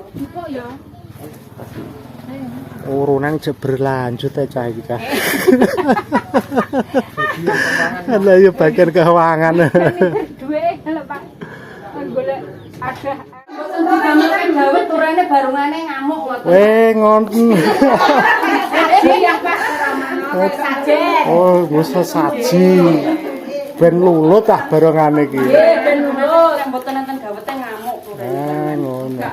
Kok ya? Urunan cek berlanjut ya cah iki cah. Lah ya bagian keuangan. Duwe lho Pak. Golek ada. Mboten digamelkan gawe turane barungane ngamuk ngoten. Ngonten. Iya Pak, sajen. Oh, bisa saji. Ben lulut ah barangane iki. Nggih, ben lulut. Mboten nenten gawete ngamuk turane. Ah, ngono.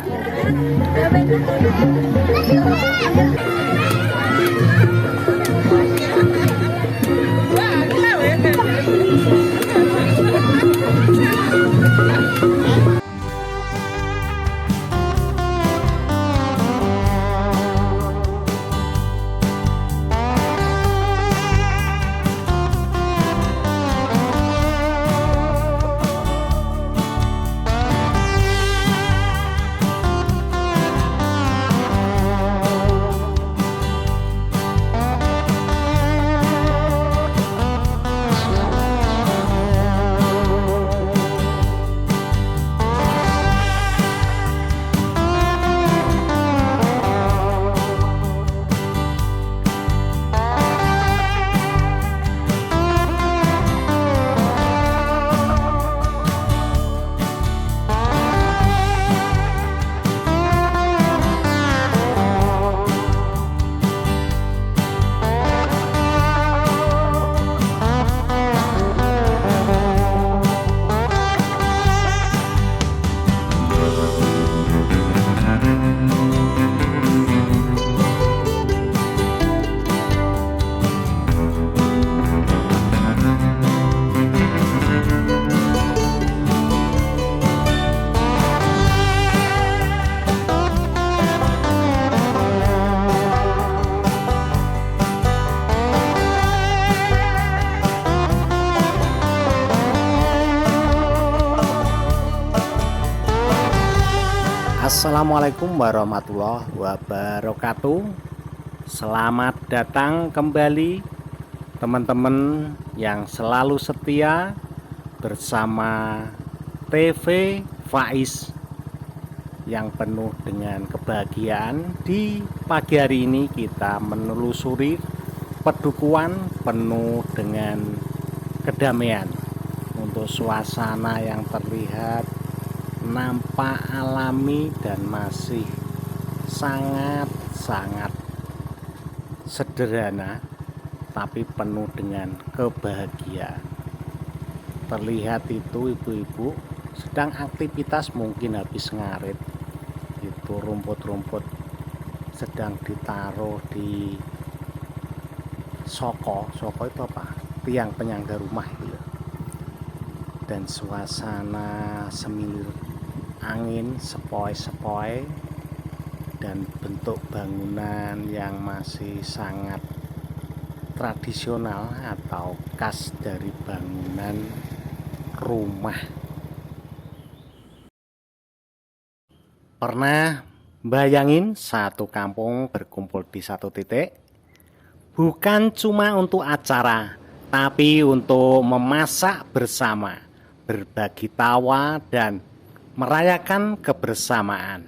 Assalamualaikum warahmatullahi wabarakatuh. Selamat datang kembali teman-teman yang selalu setia bersama TV Faiz yang penuh dengan kebahagiaan. Di pagi hari ini kita menelusuri pedukuhan penuh dengan kedamaian. Untuk suasana yang terlihat nampak alami dan masih sangat sederhana, tapi penuh dengan kebahagiaan. Terlihat itu ibu-ibu sedang aktivitas, mungkin habis ngarit. Itu rumput-rumput sedang ditaruh di soko itu apa? Tiang penyangga rumah itu ya. Dan suasana semilir angin sepoi-sepoi dan bentuk bangunan yang masih sangat tradisional atau khas dari bangunan rumah. Pernah bayangin satu kampung berkumpul di satu titik, bukan cuma untuk acara, tapi untuk memasak bersama, berbagi tawa dan merayakan kebersamaan.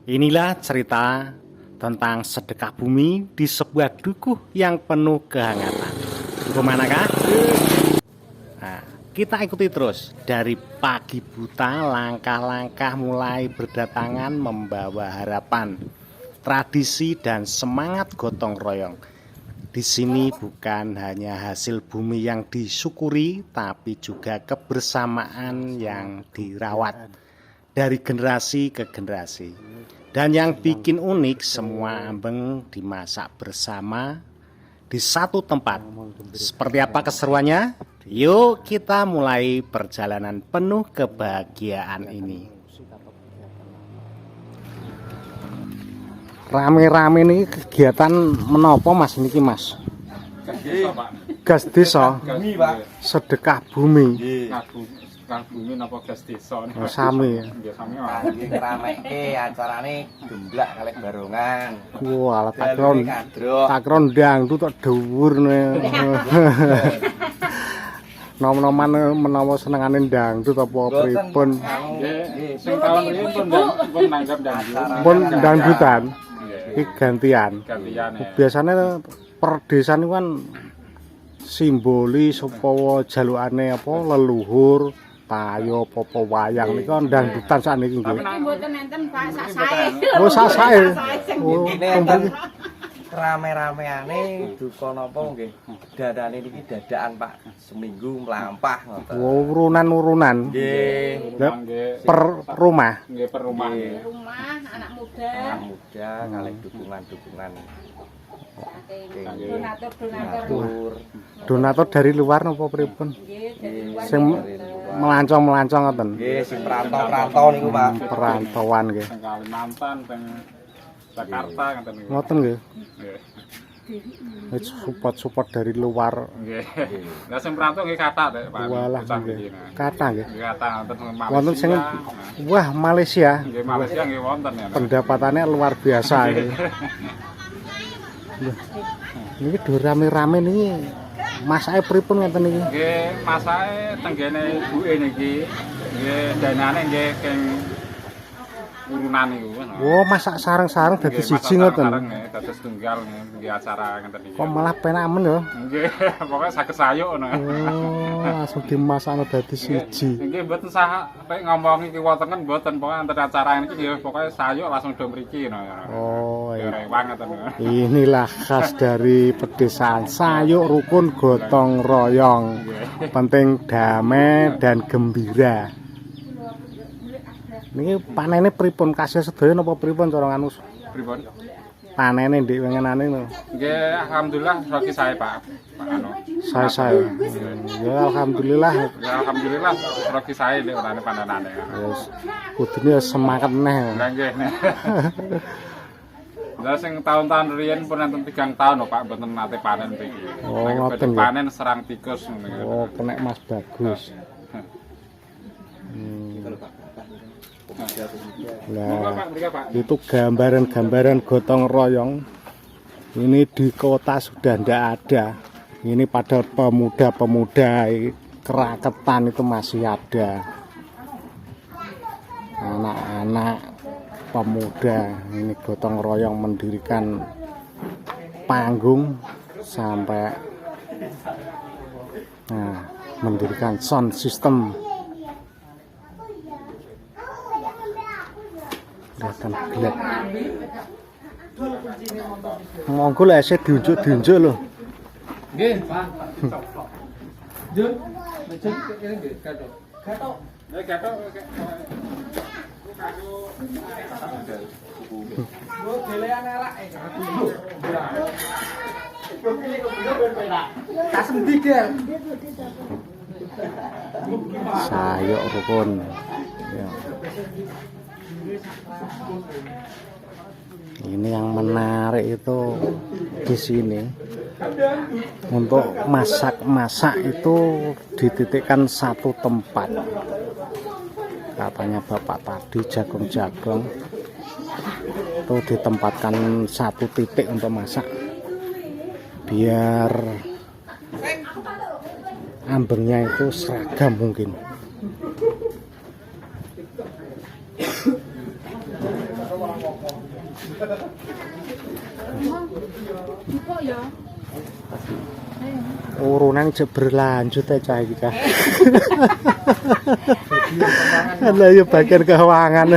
Inilah cerita tentang sedekah bumi di sebuah dukuh yang penuh kehangatan. Dukuh manakah? Nah, kita ikuti terus dari pagi buta, langkah-langkah mulai berdatangan membawa harapan, tradisi dan semangat gotong royong. Di sini bukan hanya hasil bumi yang disyukuri, tapi juga kebersamaan yang dirawat dari generasi ke generasi. Dan yang bikin unik, semua ambeng dimasak bersama di satu tempat. Seperti apa keseruannya? Yuk kita mulai perjalanan penuh kebahagiaan ini. Rame-rame nih kegiatan menopo Mas niki Mas? Gas desa. Sedekah bumi. Sedekah bumi napa gas desa? Sami ya. Nggih sami. Kangge ngrameke acarane gemblak kalih barongan. Wah, takron dangdut tok dhuwur. nom-noman menawa senengane dangdut apa pripun? Nggih, sing tahun riyin pun nanggap dangdut. Pun dangdutan. Nggih, Iki gantian. gantian ya. Biasanya perdesan itu kan simbolis apa jalukane apa leluhur tayo apa wayang niku kan dangdutan sakniki nggih. Tapi mboten enten Pak sak sae. Oh sasae. Oh Ini enten rame-rameane duka napa nggih. Dadane niki dadakan Pak seminggu mlampah ngoten. Oh, urunan-urunan Nggih. Lah, Nggih, per rumah. nggih per rumah. Nggih. Rumah anak muda. Anak muda kalih dukungan-dukungan Donatur-donatur. tur. Donatur dari luar napa pripun? Nggih, dari luar. Sing melancong-melancong ngoten. Nggih, sing perantau-perantau niku Pak. Perantauan nggih. Teng Kalimantan, teng Jakarta ngoten niku. Ngoten nggih. Nggih. Wis support-support dari luar. Nggih. Lah sing perantau nggih kathah Dek, Pak. Walah Bocah nggih. iki, nah. Kathah nggih. Nggih kathah wonten Malaysia. Wonten sing nah. wah Malaysia Nggih Malaysia nggih wonten ya. Nah. pendapatannya luar biasa nggih. Loh, niki do rame-rame niki masake pripun ngeten niki? Nggih, masake tenggene ibuke niki. Nggih, danane nggih keng urunan niku. Oh, masak sareng-sareng dadi Nggih, siji masak ngoten. sareng-sareng, nggih, dados tunggal nggih acara ngeten iki. Kok malah penak men ya? Nggih, pokoke saged sayuk ngono. Oh, langsung dimasakno dadi siji. Nggih, mboten sah pek ngomongi kiwatengen mboten, pokoke antar acara niki nggih pokoke sayuk langsung do mriki ngono. Oh, Nggih, iya. rewang ngoten. Inilah khas dari pedesaan, sayuk rukun gotong royong. Nggih. Penting damai dan gembira. Niki panene pripun kasih sedaya napa pripun cara anu Pripun? panene ndik wengenane lho. Nggih, alhamdulillah roki saya, Pak. Pak anu. Saya. Ya alhamdulillah Ya alhamdulillah roki saya nek orane pandanane. wis kudune semangat neh. Lah nggih. Lah sing tahun-tahun riyen pun enten 3 tahun lho Pak mboten nate panen mriki. Oh, Nek ngoten badhe nggih. panen serang tikus ngono. Oh, kena Mas bagus. Monggo Lah Pak, mriki Pak. itu gambaran-gambaran gotong royong ini di kota sudah ndak ada. Ini pada pemuda-pemuda keraketan itu masih ada. Anak-anak pemuda ini gotong royong mendirikan panggung sampai mendirikan sound system. Kelihatan gelap. Monggo lah saya diunjuk loh. Nggih, Pak. Jun, macet kene nggih, gathok. Gathok. Ya gathok. Sayuk rukun. Ya. Ini yang menarik itu di sini. Untuk masak-masak itu dititikkan satu tempat. Katanya bapak tadi jagung-jagung itu ditempatkan satu titik untuk masak. Biar ambengnya itu seragam mungkin. Kok ya? Urunan cek berlanjut ya cah iki cah. Lah ya bagian keuangan.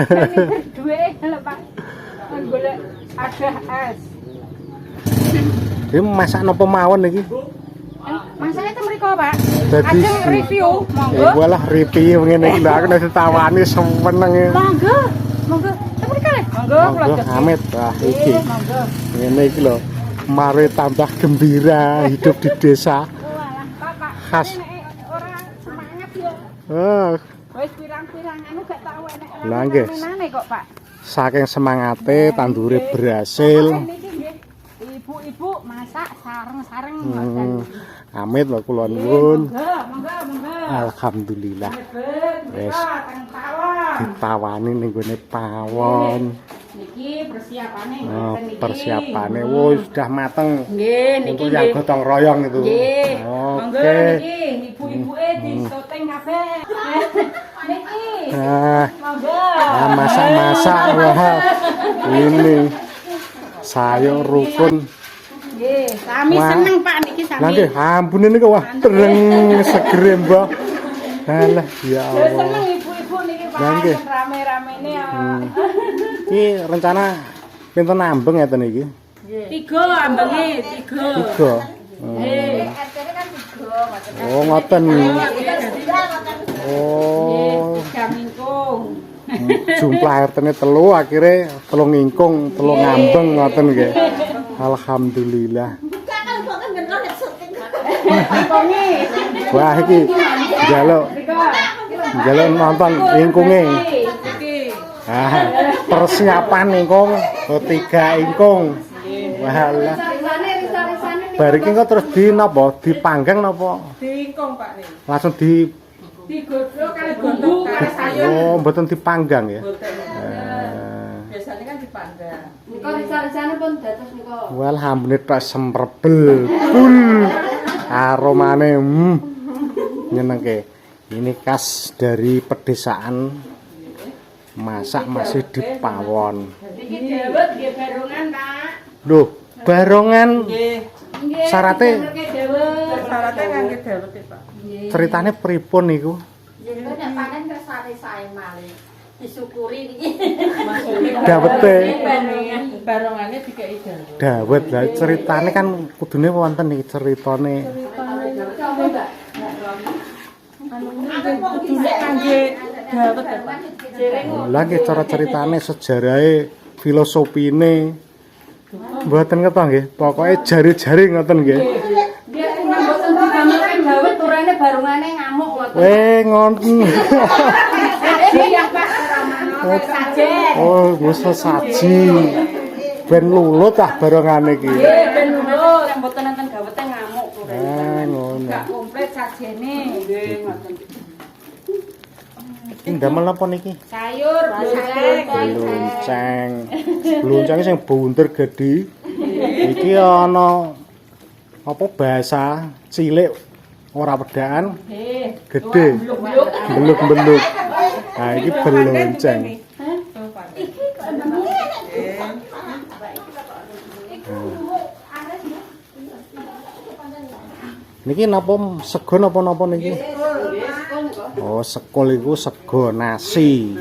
Duit lho Pak. Golek ada es. Iki masak napa mawon iki? Masaknya itu mriko Pak. Dadi Ajeng review, monggo. Ya walah review ngene iki lho aku nek ditawani seneng. Monggo. Monggo. Itu mriko le. Monggo kula Monggo amit wah iki. Monggo. Ngene iki lho. Mari tambah gembira hidup di desa. Walah, Pak. Khas. Nek ora semangat yo. Oh, Wis pirang-pirang anu gak tau enek. Lah, nggih. Rame-rame kok, Pak. saking semangate tandure berhasil. Niki nggih. Ibu-ibu masak sareng-sareng ngoten. Amit lho kula nuwun. Monggo. Alhamdulillah. Wes Teng pawon. ditawani ning gone pawon. Niki persiapane Oh, ngoten niki. persiapannya, wow sudah mateng Nggih, niki untuk yang gotong royong itu. Nggih. Monggo Oke. niki ibu-ibuke di syuting kabeh. Niki. Nah, Monggo. nah, masak-masak wah. Ini sayur rukun. Nggih, sami Wah. seneng Pak niki sami. Nanti ampun ini kok wah tereng seger mbak. Alah ya Lho seneng Allah. ibu-ibu niki Pak Nggih. rame-ramene ya. Ini rencana pinten ambeng ya iki? 3 ambenge, 3. 3. Nggih, RT-ne kan 3 ngoten. Oh ngoten. Oh. 3 mingkung. Jumlah RT-ne 3 akhirnya 3 ngingkung, 3 ngambeng ngoten nggih. Alhamdulillah. Mingkungi. Wah iki njaluk nonton ingkunge. Iki. Ah, persiapan ingkung, 3 ingkung. Walah. Bar iki kok terus di napa? Dipanggang napa? Diingkung Pak niki. Langsung di Digodhog kali bumbu kali sayur. oh, mboten dipanggang ya. Biasanya kan dipanggang. Niko risa-risane pun dados niko. Wah, ambune tok semrebel. Bul. Aromane nyenengke. Ini khas dari pedesaan. Masak masih di pawon. Iki dawet nggih barongan, Pak. Loh, barongan Nggih. syaratnya Syaratnya kangge dawet, Pak. ceritane pripun niku? Yen nek panen kersane sae malih. Disyukuri niki. Dawete. Barongane dikai dawet. Dawet lah ceritane kan kudune wonten iki ceritane. Kudune kangge dawet, Pak. Lah nggih cara ceritane sejarahe filosofine mboten ngetah nggih. Pokoke jare-jare ngoten nggih. Dia mboten digamelke dawet turane barungane ngamuk ngoten. Ngoten. Iya, Pak. Sajen. Oh, wis saji. Ben lulut ah barangane iki. Nggih, ben lurus. Yang mboten nonton dawete ngamuk turane. Ngono. Gak komplit sajene. Nggih, ngoten. Iki ndamel napa niki? Sayur, bonceng. Blunceng. Blunceng sing bunder gedhi. Iki ana apa bahasa cilik ora wedaan, Nggih. gede, beluk-beluk. Nah, iki blunceng. Niki napa sego napa niki? Oh, sekol iku sego nasi.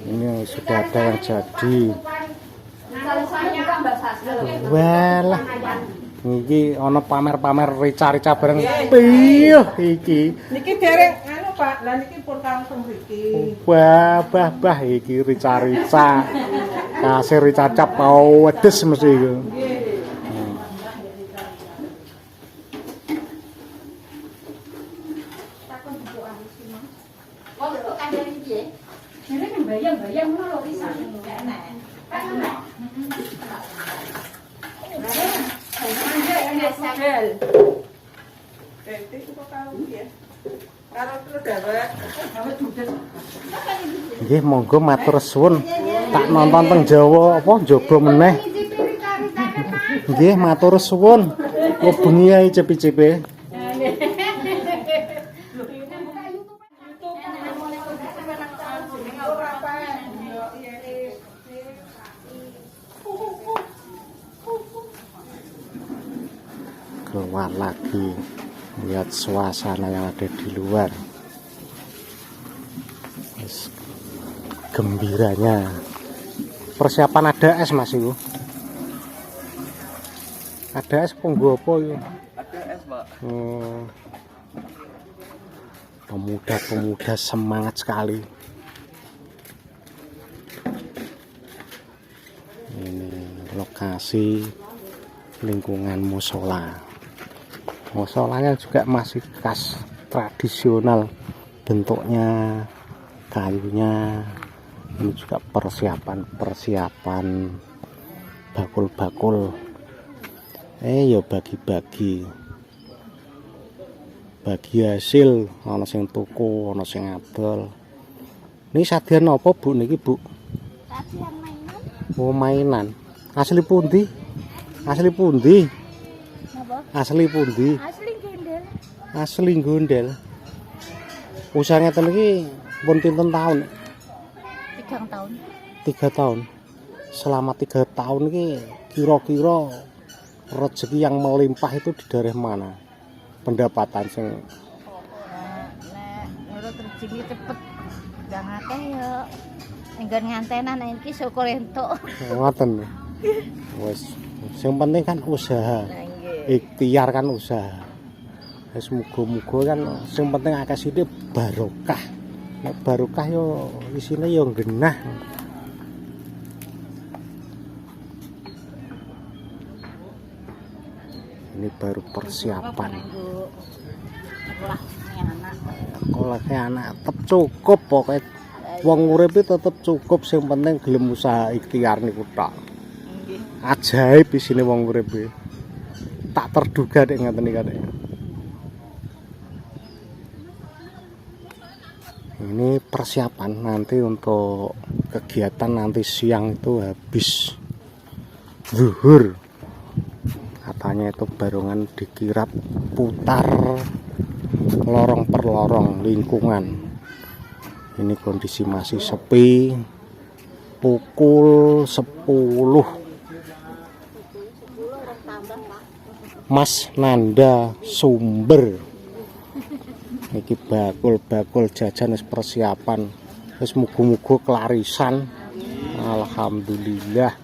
Ini sudah ada yang jadi. Risa-risane kok Mbak Sasel. Walah. Iki ana pamer-pamer rica-rica bareng. Piyuh iki. Niki dereng anu Pak, lah niki pun langsung mriki. Bah iki rica-rica. Kasih rica cap mau wedes mesti iku. Kok kok kandhane piye? Jere bayang-bayang ngono lho risane. Dadi kok karo piye? Karo terus dawet. Nggih, monggo matur suwun. Tak nonton teng Jawa apa njaba meneh. Nggih, matur suwun. Kok bengi ae cepi-cepi. Keluar lagi lihat suasana yang ada di luar. Gembiranya persiapan ada es mas itu. Ada es punggu apa itu? Ada es, Pak. Pemuda-pemuda semangat sekali. Ini lokasi lingkungan musola. Musolanya juga masih khas tradisional, bentuknya kayunya. Ini juga persiapan bakul-bakul. Yo bagi-bagi hasil, ana sing tuku, ana sing adol. Ini sajian apa Bu niki Bu? Sajian mainan. Oh, mainan. Asli pundi? Asli pundi? Napa? Asli pundi? Asli gendel. Asli Gondel. Usaha ngeten iki pun pinten tahun? 3 tahun. 3 tahun. Selama 3 tahun ini kira-kira rezeki yang melimpah itu di daerah mana? Pendapatan sing Nek menurut rezeki cepet gak akeh ya. Enggan ngantenan iki syukur entuk. ngoten. Wis sing penting kan usaha. Nah, nggih. Ikhtiar kan usaha. Wis muga-muga kan sing penting akeh sithik barokah. Nek barokah yo isine yo genah. Ini baru persiapan. Sekolah anak. Sekolahnya anak tetep cukup pokoknya wong urip tetep cukup sing penting gelem usaha ikhtiar niku tok. Ajaib isine wong urip iki. Tak terduga nek ngaten iki kadek. Ini persiapan nanti untuk kegiatan nanti siang itu habis zuhur. Katanya itu barongan dikirap putar lorong per lorong lingkungan. Ini kondisi masih sepi. Pukul 10. Mas Nanda Sumber. Iki bakul-bakul jajan wis persiapan. Wis muga-muga kelarisan. Alhamdulillah.